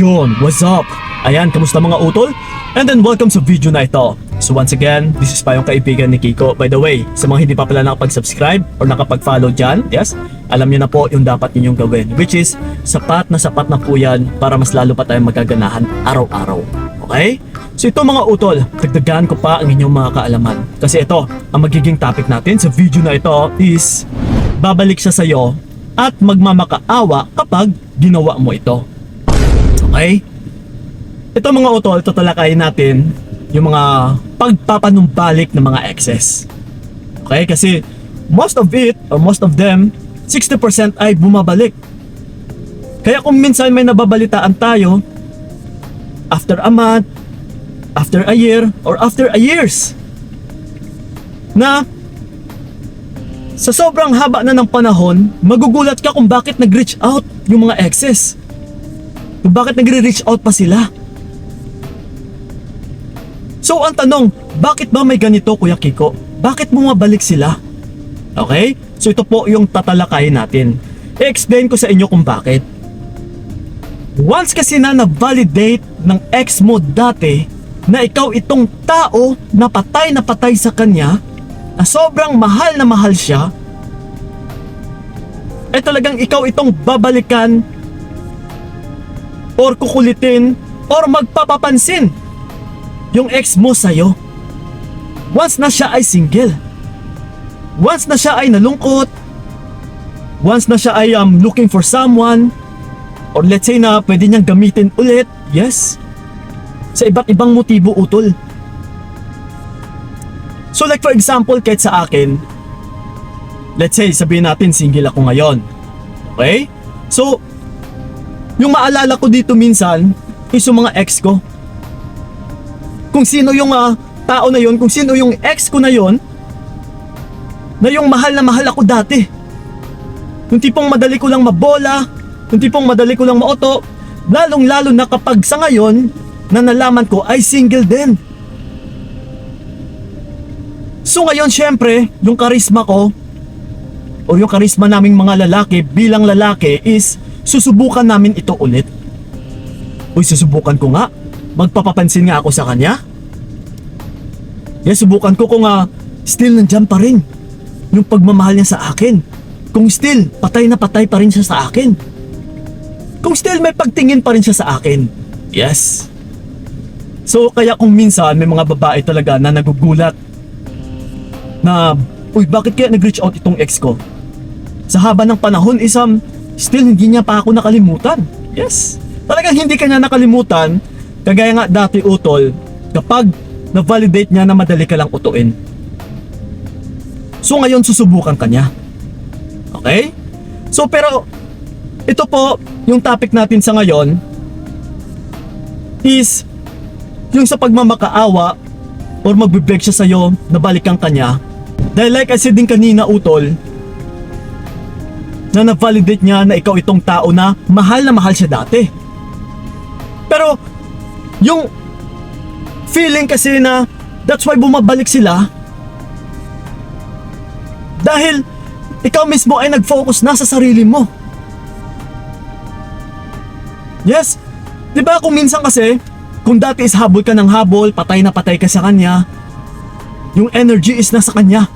Yun, what's up? Ayan, kamusta mga utol? And then welcome sa video na ito. So once again, this is pa yung kaibigan ni Kiko. By the way, sa mga hindi pa pala nakapag-subscribe or nakapag-follow dyan, yes, alam niyo na po yung dapat ninyong gawin. Which is, sapat na po yan para mas lalo pa tayong magaganahan araw-araw. Okay? So ito mga utol, dagdagan ko pa ang inyong mga kaalaman. Kasi ito, ang magiging topic natin sa video na ito is, babalik siya sa'yo at magmamakaawa kapag ginawa mo ito. Okay? Ito mga utol, tatalakayin natin yung mga pagpapanumbalik ng mga exes. Okay? Kasi most of it, or most of them, 60% ay bumabalik. Kaya kung minsan may nababalitaan tayo, after a month, after a year, or after a years, na sa sobrang haba na ng panahon, magugulat ka kung bakit nag-reach out yung mga exes. Kung bakit nagre-reach out pa sila. So ang tanong, bakit ba may ganito Kuya Kiko? Bakit bumabalik sila? Okay? So ito po yung tatalakayin natin. I-explain ko sa inyo kung bakit. Once kasi na validate ng ex mo dati na ikaw itong tao na patay sa kanya, na sobrang mahal na mahal siya, eh talagang ikaw itong babalikan or kukulitin or magpapapansin yung ex mo sa'yo. Once na siya ay single, once na siya ay nalungkot, once na siya ay looking for someone, or let's say na pwede niyang gamitin ulit, yes, sa iba't ibang motibo utol. So like for example, kahit sa akin, let's say sabihin natin single ako ngayon. Okay? So yung maalala ko dito minsan is yung mga ex ko. Kung sino yung tao na yon, kung sino yung ex ko na yon, na yung mahal na mahal ako dati. Yung tipong madali ko lang mabola, yung tipong madali ko lang maoto, lalong lalo na kapag sa ngayon na nalaman ko ay single din. So ngayon syempre, yung karisma ko o yung karisma naming mga lalaki bilang lalaki is susubukan namin ito ulit. Uy, susubukan ko nga. Magpapapansin nga ako sa kanya. Yes, subukan ko kung still nandyan pa rin yung pagmamahal niya sa akin. Kung still patay na patay pa rin siya sa akin. Kung still may pagtingin pa rin siya sa akin. Yes. So kaya kung minsan may mga babae talaga na nagugulat na, uy, bakit kaya nag-reach out itong ex ko? Sa haba ng panahon is still hindi niya pa ako nakalimutan. Yes. Talagang hindi kanya nakalimutan. Kagaya nga dati utol, kapag na-validate niya na madali ka lang utuin. So ngayon susubukan ka niya. Okay? So pero ito po yung topic natin sa ngayon is yung sa pagmamakaawa or magbibeg siya sa'yo na balikan ka niya. Dahil like I said din kanina utol, na na-validate niya na ikaw itong tao na mahal siya dati. Pero yung feeling kasi na that's why bumabalik sila, dahil ikaw mismo ay nag-focus na sa sarili mo. Yes, diba kung minsan kasi, kung dati is habol ka ng habol, patay na patay ka sa kanya, yung energy is nasa kanya,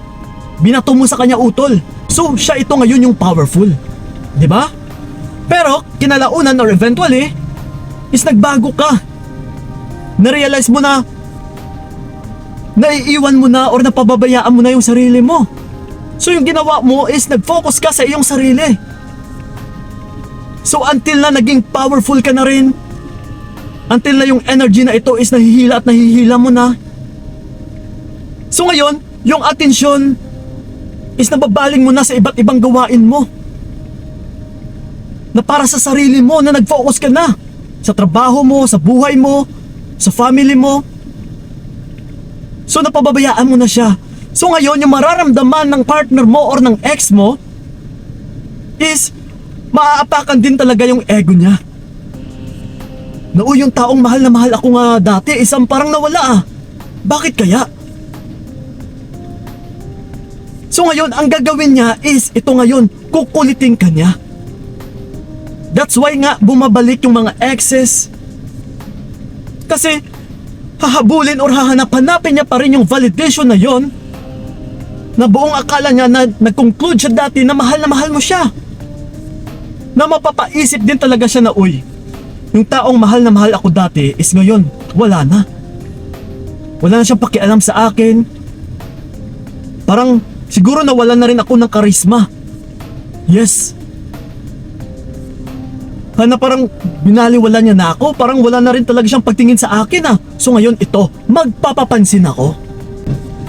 binato mo sa kanya utol. So siya ito ngayon yung powerful, diba? Pero kinalaunan or eventually is nagbago ka. Na-realize mo na naiiwan mo na or napababayaan mo na yung sarili mo. So yung ginawa mo is nag-focus ka sa iyong sarili. So until na naging powerful ka na rin, until na yung energy na ito is nahihila at nahihila mo na. So ngayon, yung atensyon is nababaling mo na sa iba't ibang gawain mo. Na para sa sarili mo, na nag-focus ka na sa trabaho mo, sa buhay mo, sa family mo. So napababayaan mo na siya. So ngayon, yung mararamdaman ng partner mo or ng ex mo is maaapakan din talaga yung ego niya. Na yung taong mahal na mahal ako nga dati, isang parang nawala. Bakit kaya? So ngayon, ang gagawin niya is ito ngayon, kukulitin ka niya. That's why nga bumabalik yung mga exes Kasi hahabulin or hahanap-hanapin niya pa rin yung validation na yon, na buong akala niya na nag-conclude siya dati na mahal mo siya. Na mapapaisip din talaga siya na, uy, yung taong mahal na mahal ako dati is ngayon, wala na. Wala na siyang pakialam sa akin. Parang siguro nawala na rin ako ng karisma. Yes. Na parang binaliwala niya na ako. Parang wala na rin talaga siyang pagtingin sa akin ah. So ngayon ito, magpapapansin ako.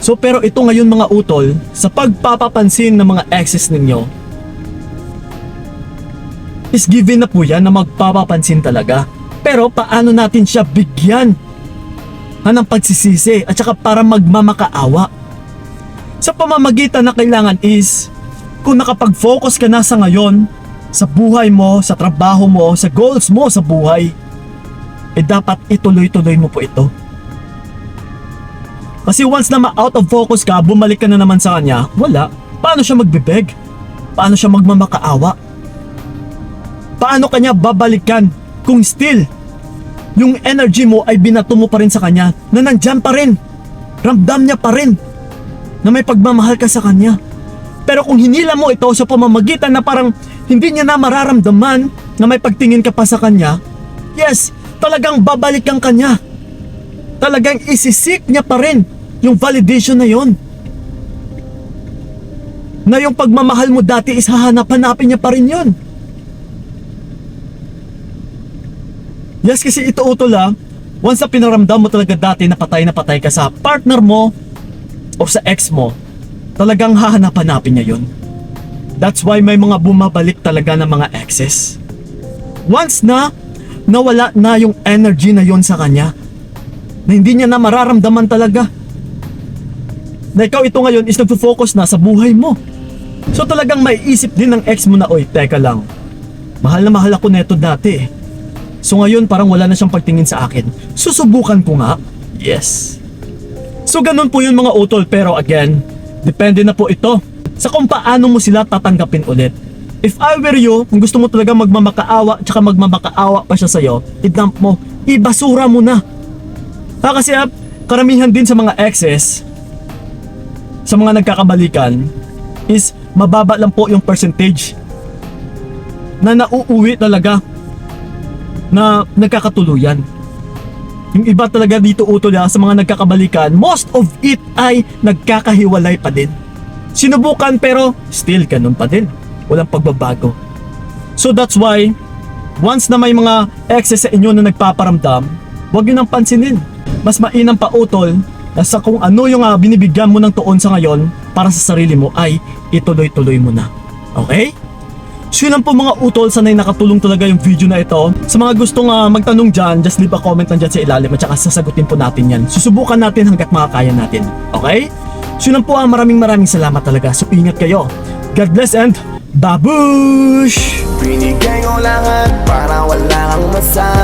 So pero ito ngayon mga utol, sa pagpapapansin ng mga exes ninyo, is given na po yan na magpapapansin talaga. Pero paano natin siya bigyan ng pagsisisi at saka para magmamakaawa? Sa pamamagitan na kailangan is, kung nakapag-focus ka na sa ngayon, sa buhay mo, sa trabaho mo, sa goals mo sa buhay, dapat ituloy-tuloy mo po ito. Kasi once na ma-out of focus ka, bumalik ka na naman sa kanya, wala. Paano siya magbibeg? Paano siya magmamakaawa? Paano kanya babalikan kung still yung energy mo ay binato mo pa rin sa kanya, na nandyan pa rin, ramdam niya pa rin na may pagmamahal ka sa kanya? Pero kung hinila mo ito sa pamamagitan na parang hindi niya na mararamdaman na may pagtingin ka pa sa kanya, yes, talagang babalikan ka niya. Talagang isisik niya pa rin yung validation na yon, na yung pagmamahal mo dati is hahanap-hanapin niya pa rin yon. Yes, kasi ito utol once na pinaramdam mo talaga dati na patay ka sa partner mo o sa ex mo, talagang hahanap-hanapin niya yon. That's why may mga bumabalik talaga ng mga exes. Once na nawala na yung energy na yon sa kanya, na hindi niya na mararamdaman talaga, na ikaw ito ngayon is nagfo-focus na sa buhay mo. So talagang may isip din ng ex mo na, oy, teka lang, mahal na mahal ako neto dati eh. So ngayon parang wala na siyang pagtingin sa akin, susubukan ko nga. Yes. So ganun po yun mga utol, pero again, depende na po ito sa kung paano mo sila tatanggapin ulit. If I were you, kung gusto mo talaga magmamakaawa, tsaka magmamakaawa pa siya sa'yo, i-dump mo, ibasura mo na. Kasi karamihan din sa mga exes, sa mga nagkakabalikan, is mababa lang po yung percentage na nauuwi talaga, na nagkakatuluyan. Yung iba talaga dito utol sa mga nagkakabalikan, most of it ay nagkakahiwalay pa din. Sinubukan pero still ganun pa din, walang pagbabago. So that's why once na may mga exes sa inyo na nagpaparamdam, huwag yun ang pansinin. Mas mainam pa utol na sa kung ano yung binibigyan mo ng tuon sa ngayon para sa sarili mo ay ituloy-tuloy mo na. Okay? So yun lang po mga utol, sanay nakatulong talaga yung video na ito. Sa mga gustong magtanong dyan, just leave a comment lang dyan sa ilalim at saka sasagutin po natin yan. Susubukan natin hanggat makakaya natin. Okay? So yun lang po, maraming salamat talaga. So ingat kayo. God bless and babush! Binigay ko lahat para wala kang masama.